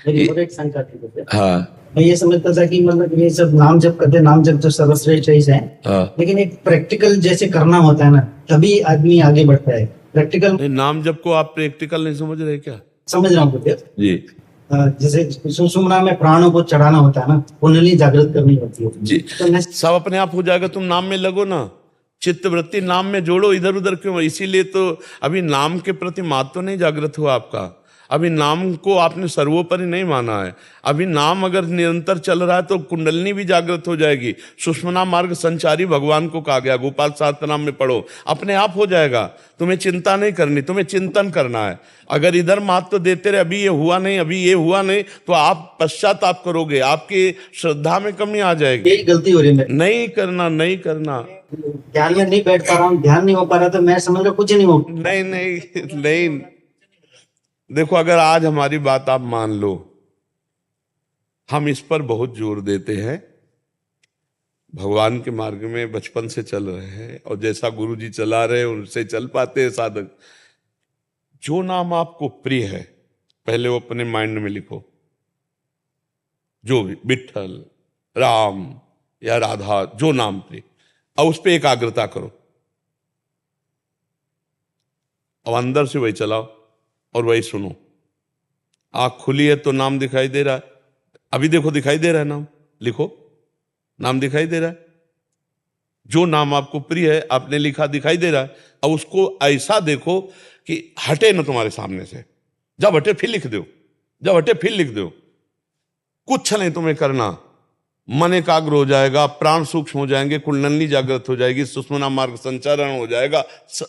मेरी ये- और एक शंका थी मुझे। हाँ मैं ये समझता था कि मतलब ये सब नाम जप करते, नाम जप तो सर्वश्रेष्ठ चीज है, हाँ। लेकिन एक प्रैक्टिकल जैसे करना होता है ना, तभी आदमी आगे बढ़ता है। प्रैक्टिकल नहीं, नाम जप को आप प्रैक्टिकल नहीं समझ रहे क्या? समझ रहा हूँ मुझे। जी जैसे सुषुम्ना में प्राणों को चढ़ाना होता है ना, कुंडली जागृत करनी होती है। जी, तो मैं सब अपने आप हो जाएगा, तुम नाम में लगो ना, चित्त वृत्ति नाम में जोड़ो, इधर उधर क्यों? इसीलिए तो अभी नाम के प्रति महत्व तो नहीं जागृत हुआ आपका, अभी नाम को आपने सर्वोपरि नहीं माना है। अभी नाम अगर निरंतर चल रहा है तो कुंडलनी भी जागृत हो जाएगी। सुषुम्ना मार्ग संचारी भगवान को कहा गया, गोपाल सहस्त्रनाम में पढ़ो, अपने आप हो जाएगा। तुम्हें चिंता नहीं करनी, तुम्हें चिंतन करना है। अगर इधर महत्व देते रहे, अभी ये हुआ नहीं, अभी ये हुआ नहीं, तो आप पश्चाताप करोगे, आपकी श्रद्धा में कमी आ जाएगी। यही गलती हो रही है मेरी। नहीं करना, नहीं करना। ध्यान में नहीं बैठ पा रहा हूँ, ध्यान नहीं हो पा रहा, तो मैं समझ रहा कुछ नहीं हो। नहीं नहीं नहीं, देखो अगर आज हमारी बात आप मान लो, हम इस पर बहुत जोर देते हैं, भगवान के मार्ग में बचपन से चल रहे हैं, और जैसा गुरु जी चला रहे हैं उनसे चल पाते हैं साधक। जो नाम आपको प्रिय है, पहले वो अपने माइंड में लिखो, जो भी विट्ठल, राम या राधा, जो नाम प्रिय, और उस पर एकाग्रता करो। अब अंदर से वही चलाओ और वही सुनो। आंख खुली है तो नाम दिखाई दे रहा है, अभी देखो दिखाई दे रहा है नाम, लिखो, नाम दिखाई दे रहा है। जो नाम आपको प्रिय है आपने लिखा, दिखाई दे रहा है। अब उसको ऐसा देखो कि हटे ना तुम्हारे सामने से, जब हटे फिर लिख दो, जब हटे फिर लिख दो। कुछ नहीं तुम्हें करना, मन एकाग्र हो जाएगा, प्राण सूक्ष्म हो जाएंगे, कुंडली जागृत हो जाएगी, सुषुम्ना मार्ग संचारण हो जाएगा।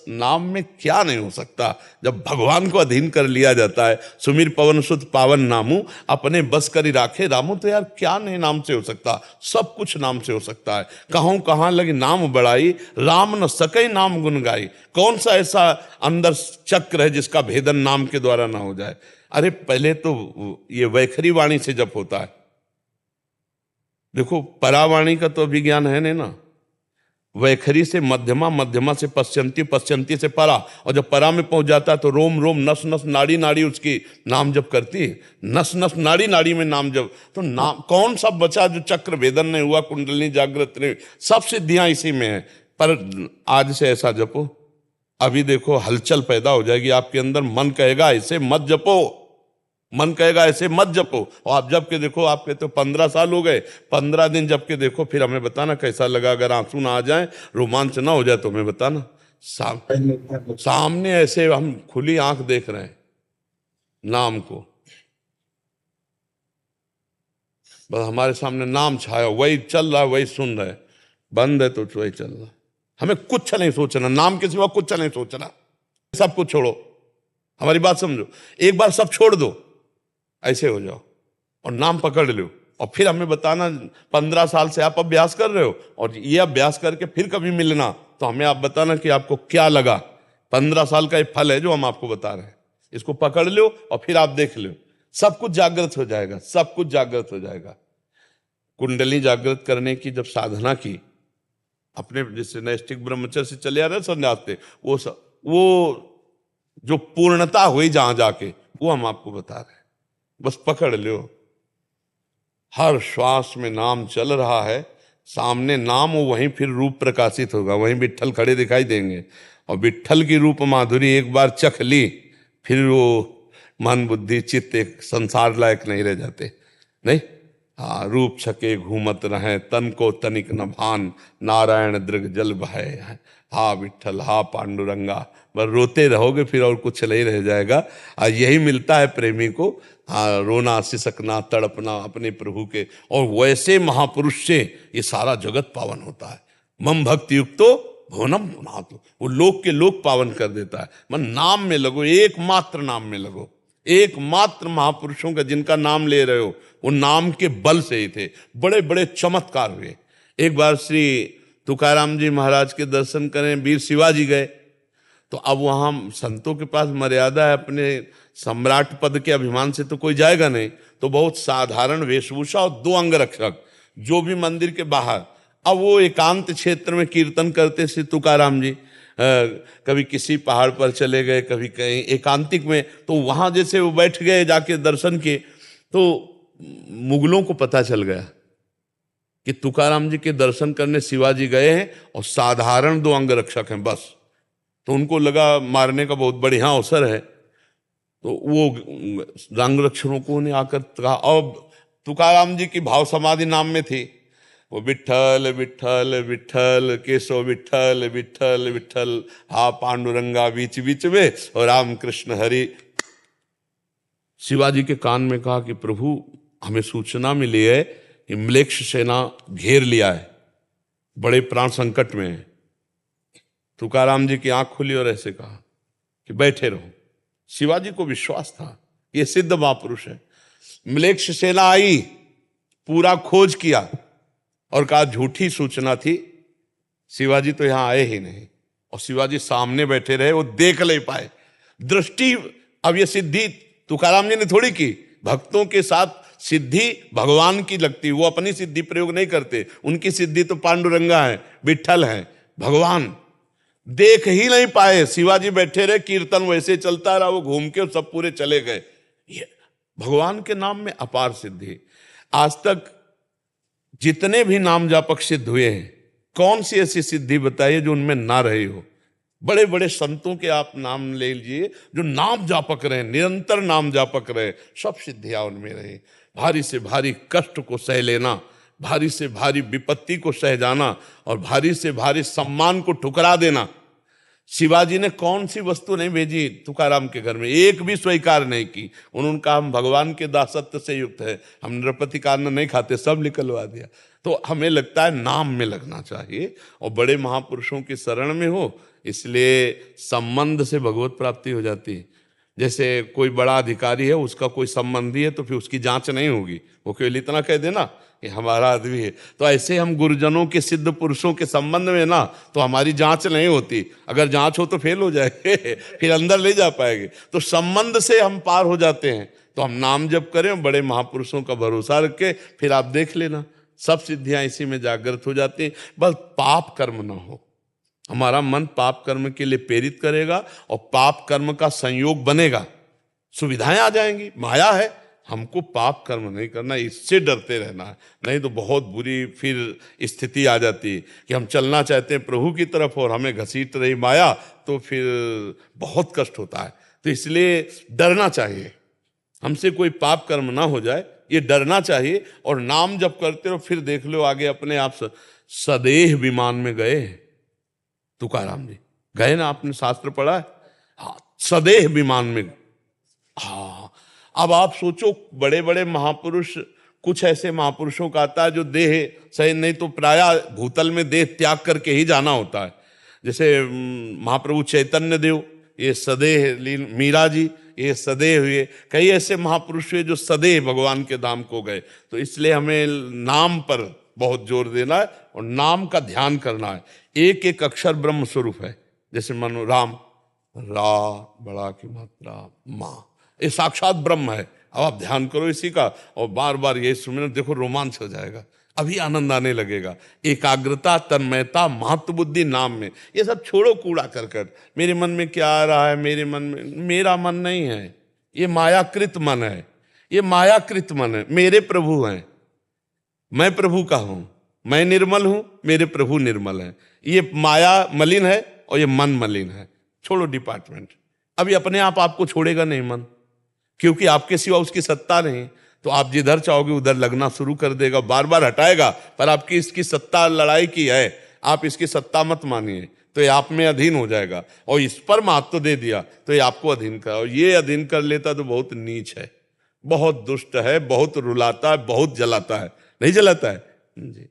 नाम में क्या नहीं हो सकता जब भगवान को अधीन कर लिया जाता है। सुमिर पवन सुत पावन नामू, अपने बस करी राखे रामू। तो यार क्या नहीं नाम से हो सकता, सब कुछ नाम से हो सकता है। कहूं कहां लगी नाम बड़ाई, राम न सके नाम गुन गाई। कौन सा ऐसा अंदर चक्र है जिसका भेदन नाम के द्वारा ना हो जाए? अरे पहले तो ये वैखरी वाणी से जप होता है। देखो परावाणी का तो अभिज्ञान है नहीं ना, वैखरी से मध्यमा, मध्यमा से पश्चंती, पश्चंती से परा, और जब परा में पहुंच जाता है तो रोम रोम, नस नस, नाड़ी नाड़ी उसकी नाम जप करती है। नस नस, नाड़ी नाड़ी में नाम जप। तो नाम कौन सा बचा जो चक्र भेदन नहीं हुआ, कुंडली जागृत नहीं? सब सिद्धियां इसी में है। पर आज से ऐसा जपो, अभी देखो हलचल पैदा हो जाएगी आपके अंदर। मन कहेगा ऐसे मत जपो, मन कहेगा ऐसे मत जपो, और आप जब के देखो, आपके तो 15 साल हो गए, 15 दिन जब के देखो, फिर हमें बताना कैसा लगा। अगर आंसू ना आ जाए, रोमांच ना हो जाए, तो हमें बताना। सामने ऐसे हम खुली आंख देख रहे हैं नाम को, बस हमारे सामने नाम छाया, वही चल रहा है, वही सुन रहे। बंद है तो वही चल रहा है। हमें कुछ नहीं सोचना, नाम के सिवा कुछ नहीं सोचना। सब कुछ छोड़ो, हमारी बात समझो, एक बार सब छोड़ दो, ऐसे हो जाओ और नाम पकड़ लो। और फिर हमें बताना, 15 साल से आप अभ्यास कर रहे हो, और ये अभ्यास करके फिर कभी मिलना तो हमें आप बताना कि आपको क्या लगा। 15 साल का ये फल है जो हम आपको बता रहे हैं, इसको पकड़ लो और फिर आप देख लो, सब कुछ जागृत हो जाएगा, सब कुछ जागृत हो जाएगा। कुंडली जागृत करने की जब साधना की, अपने जैसे नैष्ठिक ब्रह्मचर्य से चले आ रहे संन्यास थे, वो जो पूर्णता हुई जहां जाके, वो हम आपको बता रहे हैं। बस पकड़ लो, हर श्वास में नाम चल रहा है, सामने नाम हो, वहीं फिर रूप प्रकाशित होगा, वहीं विट्ठल खड़े दिखाई देंगे। और विट्ठल की रूप माधुरी एक बार चख ली, फिर वो मन बुद्धि चित्त एक संसार लायक नहीं रह जाते। नहीं, हाँ, रूप छके घूमत रहे, तन को तनिक न भान, नारायण दृग जल बहे। हा विट्ठल, हा पांडुरंगा, बस रोते रहोगे फिर, और कुछ नहीं रह जाएगा। यही मिलता है प्रेमी को, हाँ, रोना, सिसकना, तड़पना अपने प्रभु के। और वैसे महापुरुष से ये सारा जगत पावन होता है। मम भक्ति युक्तो भुवनम पुनातु, वो लोक के लोक पावन कर देता है। मन नाम में लगो, एकमात्र नाम में लगो। एकमात्र महापुरुषों का जिनका नाम ले रहे हो, वो नाम के बल से ही थे, बड़े बड़े चमत्कार हुए। एक बार श्री तुकाराम जी महाराज के दर्शन करें, वीर शिवाजी गए, तो अब वहां संतों के पास मर्यादा है, अपने सम्राट पद के अभिमान से तो कोई जाएगा नहीं, तो बहुत साधारण वेशभूषा और 2 अंगरक्षक जो भी मंदिर के बाहर। अब वो एकांत क्षेत्र में कीर्तन करते श्री तुकाराम जी, कभी किसी पहाड़ पर चले गए, कभी कहीं एकांतिक में, तो वहां जैसे वो बैठ गए जाके दर्शन किए, तो मुगलों को पता चल गया कि तुकाराम जी के दर्शन करने शिवाजी गए हैं और साधारण 2 अंगरक्षक हैं बस। तो उनको लगा मारने का बहुत बढ़िया अवसर है, तो वो अंगरक्षकों ने आकर कहा, और तुकाराम जी की भाव समाधि नाम में थी, वो विठ्ठल विठ्ठल विठ्ठल केशव विठ्ठल विठ्ठल विठ्ठल, हा पांडुरंगा बीच बीच में और राम कृष्ण हरि। शिवाजी के कान में कहा कि प्रभु हमें सूचना मिली है कि म्लेच्छ सेना घेर लिया है, बड़े प्राण संकट में है। तुकाराम जी की आंख खुली और ऐसे कहा कि बैठे रहो। शिवाजी को विश्वास था ये सिद्ध महापुरुष है। म्लेच्छ सेना आई, पूरा खोज किया और कहा झूठी सूचना थी, शिवाजी तो यहां आए ही नहीं। और शिवाजी सामने बैठे रहे, वो देख नहीं पाए। दृष्टि, अब ये सिद्धि तुकाराम जी ने थोड़ी की, भक्तों के साथ सिद्धि भगवान की लगती, वो अपनी सिद्धि प्रयोग नहीं करते, उनकी सिद्धि तो पांडुरंगा है, विठ्ठल है, भगवान। देख ही नहीं पाए, शिवाजी बैठे रहे, कीर्तन वैसे चलता रहा, वो घूम के सब पूरे चले गए। ये भगवान के नाम में अपार सिद्धि। आज तक जितने भी नाम जापक सिद्ध हुए हैं, कौन सी ऐसी सिद्धि बताइए जो उनमें ना रही हो। बड़े बड़े संतों के आप नाम ले लीजिए जो नाम जापक रहे, निरंतर नाम जापक रहे, सब सिद्धियां उनमें रही। भारी से भारी कष्ट को सह लेना, भारी से भारी विपत्ति को सह जाना और भारी से भारी सम्मान को ठुकरा देना। शिवाजी ने कौन सी वस्तु नहीं भेजी तुकाराम के घर में, एक भी स्वीकार नहीं की। उन्होंने कहा हम भगवान के दासत्व से युक्त है, हम नृपति का अन्न नहीं खाते, सब निकलवा दिया। तो हमें लगता है नाम में लगना चाहिए और बड़े महापुरुषों की शरण में हो, इसलिए संबंध से भगवत प्राप्ति हो जाती है। जैसे कोई बड़ा अधिकारी है, उसका कोई संबंधी है, तो फिर उसकी जांच नहीं होगी, वो केवल इतना कह देना कि हमारा आदमी है। तो ऐसे हम गुरुजनों के सिद्ध पुरुषों के संबंध में ना, तो हमारी जांच नहीं होती, अगर जांच हो तो फेल हो जाएंगे फिर अंदर ले जा पाएंगे। तो संबंध से हम पार हो जाते हैं। तो हम नाम जप करें, बड़े महापुरुषों का भरोसा रख के, फिर आप देख लेना सब सिद्धियां इसी में जागृत हो जाती हैं। बस पाप कर्म ना हो, हमारा मन पाप कर्म के लिए प्रेरित करेगा और पाप कर्म का संयोग बनेगा, सुविधाएं आ जाएंगी। माया है, हमको पाप कर्म नहीं करना, इससे डरते रहना है, नहीं तो बहुत बुरी फिर स्थिति आ जाती है कि हम चलना चाहते हैं प्रभु की तरफ और हमें घसीट रही माया, तो फिर बहुत कष्ट होता है। तो इसलिए डरना चाहिए, हमसे कोई पाप कर्म ना हो जाए, ये डरना चाहिए। और नाम जब करते रहो, फिर देख लो आगे अपने आप सदेह विमान में गए तुकाराम जी, गए ना, आपने शास्त्र पढ़ा है, हाँ, सदेह विमान में। हाँ, अब आप सोचो बड़े बड़े महापुरुष, कुछ ऐसे महापुरुषों का आता है जो देह सही नहीं तो प्राय भूतल में देह त्याग करके ही जाना होता है। जैसे महाप्रभु चैतन्य देव, ये सदेह, मीरा जी, ये सदेह हुए। कई ऐसे महापुरुष हुए जो सदेह भगवान के धाम को गए। तो इसलिए हमें नाम पर बहुत जोर देना है और नाम का ध्यान करना है। एक एक अक्षर ब्रह्म स्वरूप है। जैसे मानो राम, रा बड़ा की मात्रा माँ, ये साक्षात ब्रह्म है। अब आप ध्यान करो इसी का और बार बार ये सुमिरन, देखो रोमांच हो जाएगा, अभी आनंद आने लगेगा। एकाग्रता, तन्मयता, महत्व बुद्धि नाम में। ये सब छोड़ो कूड़ा करकट, मेरे मन में क्या आ रहा है, मेरे मन में, मेरा मन नहीं है, ये मायाकृत मन है, ये मायाकृत मन है। मेरे प्रभु हैं, मैं प्रभु का हूं, मैं निर्मल हूं, मेरे प्रभु निर्मल हैं। ये माया मलिन है और ये मन मलिन है। छोड़ो डिपार्टमेंट, अभी अपने आप आपको छोड़ेगा नहीं मन, क्योंकि आपके सिवा उसकी सत्ता नहीं। तो आप जिधर चाहोगे उधर लगना शुरू कर देगा, बार बार हटाएगा, पर आपकी इसकी सत्ता लड़ाई की है, आप इसकी सत्ता मत मानिए, तो ये आप में अधीन हो जाएगा। और इस पर महत्व दे दिया तो ये आपको अधीन कर, और ये अधीन कर लेता तो बहुत नीच है, बहुत दुष्ट है, बहुत रुलाता है, बहुत जलाता है। नहीं जलाता है जी।